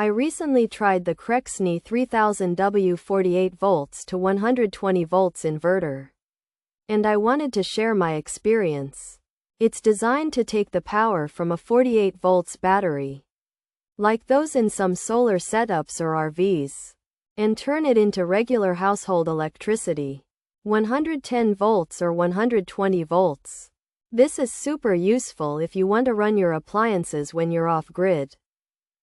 I recently tried the KRXNY 3000W 48 volts to 120 volts inverter, and I wanted to share my experience. It's designed to take the power from a 48 volts battery, like those in some solar setups or RVs, and turn it into regular household electricity. 110 volts or 120 volts. This is super useful if you want to run your appliances when you're off-grid.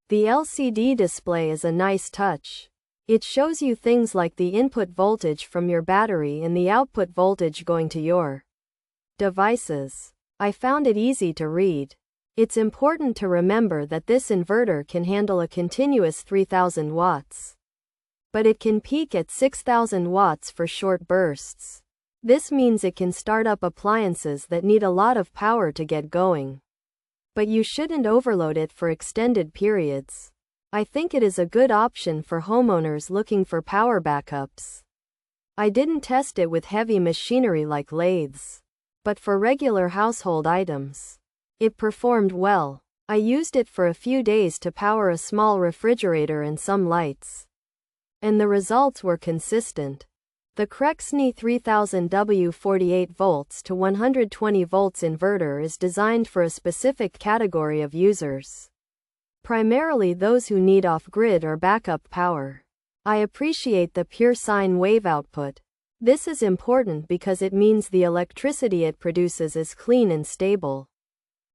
The LCD display is a nice touch. It shows you things like the input voltage from your battery and the output voltage going to your devices. I found it easy to read. It's important to remember that this inverter can handle a continuous 3000 watts, but it can peak at 6000 watts for short bursts. This means it can start up appliances that need a lot of power to get going, but you shouldn't overload it for extended periods. I think it is a good option for homeowners looking for power backups. I didn't test it with heavy machinery like lathes, but for regular household items, it performed well. I used it for a few days to power a small refrigerator and some lights, and the results were consistent. The KRXNY 3000W 48 volts to 120 volts inverter is designed for a specific category of users, primarily those who need off-grid or backup power. I appreciate the pure sine wave output. This is important because it means the electricity it produces is clean and stable,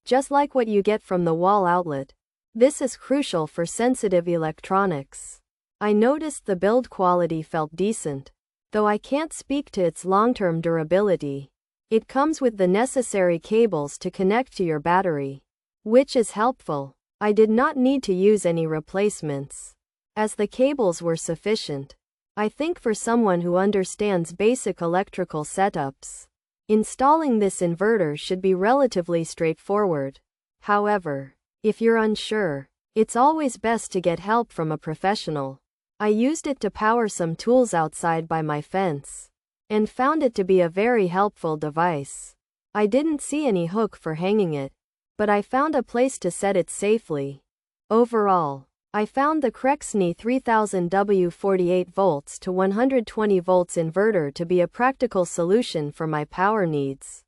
just like what you get from the wall outlet. This is crucial for sensitive electronics. I noticed the build quality felt decent, though I can't speak to its long-term durability. It comes with the necessary cables to connect to your battery, which is helpful. I did not need to use any replacements, as the cables were sufficient. I think for someone who understands basic electrical setups, installing this inverter should be relatively straightforward. However, if you're unsure, it's always best to get help from a professional. I used it to power some tools outside by my fence, and found it to be a very helpful device. I didn't see any hook for hanging it, but I found a place to set it safely. Overall, I found the KRXNY 3000W 48 volts to 120 volts inverter to be a practical solution for my power needs.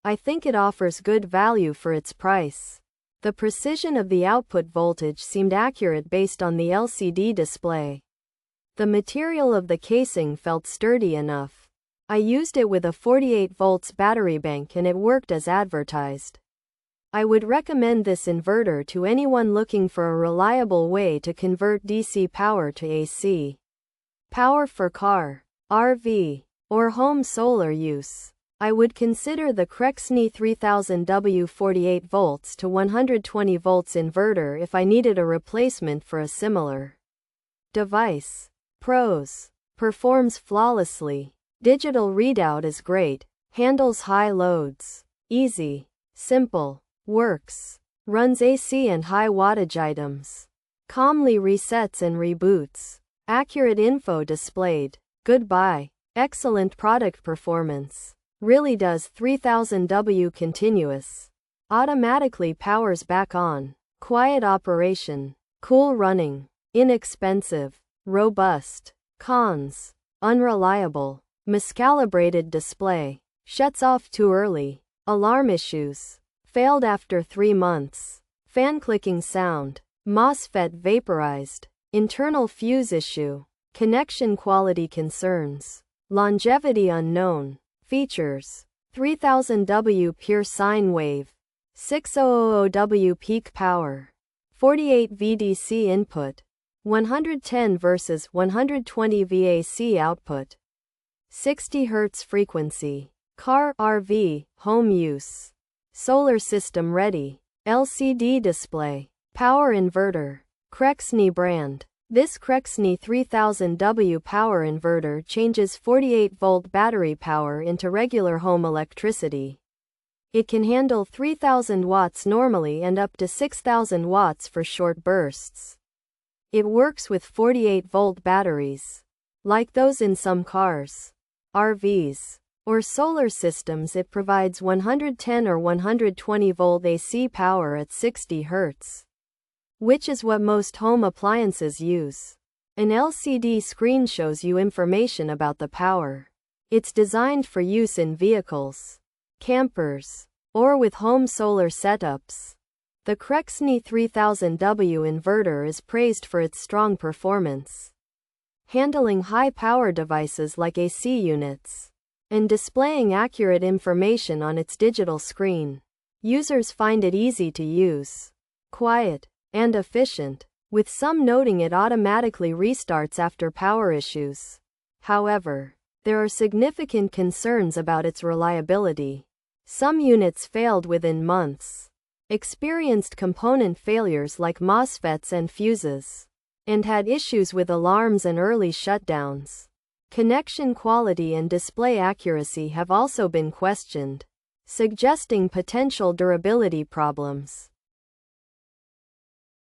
I think it offers good value for its price. The precision of the output voltage seemed accurate based on the LCD display. The material of the casing felt sturdy enough. I used it with a 48 volts battery bank and it worked as advertised. I would recommend this inverter to anyone looking for a reliable way to convert DC power to AC power for car, RV, or home solar use. I would consider the KRXNY 3000W 48 volts to 120 volts inverter if I needed a replacement for a similar device. Pros: performs flawlessly. Digital readout is great. Handles high loads. Easy. Simple. Works. Runs AC and high wattage items. Calmly resets and reboots. Accurate info displayed. Goodbye. Excellent product performance. Really does 3000W continuous. Automatically powers back on. Quiet operation. Cool running. Inexpensive. Robust. Cons: unreliable. Miscalibrated display. Shuts off too early. Alarm issues. Failed after 3 months. Fan clicking sound. MOSFET vaporized. Internal fuse issue. Connection quality concerns. Longevity unknown. Features: 3000W pure sine wave, 6000W peak power, 48 VDC input, 110 versus 120 VAC output, 60 Hz frequency, car, RV, home use, solar system ready, LCD display, power inverter, KRXNY brand. This KRXNY 3000W power inverter changes 48-volt battery power into regular home electricity. It can handle 3000 watts normally and up to 6000 watts for short bursts. It works with 48-volt batteries, like those in some cars, RVs, or solar systems. It provides 110 or 120-volt AC power at 60 Hz. which is what most home appliances use. An LCD screen shows you information about the power. It's designed for use in vehicles, campers, or with home solar setups. The KRXNY 3000W inverter is praised for its strong performance, handling high-power devices like AC units, and displaying accurate information on its digital screen. Users find it easy to use, quiet, and efficient, with some noting it automatically restarts after power issues. However, there are significant concerns about its reliability. Some units failed within months, experienced component failures like MOSFETs and fuses, and had issues with alarms and early shutdowns. Connection quality and display accuracy have also been questioned, suggesting potential durability problems.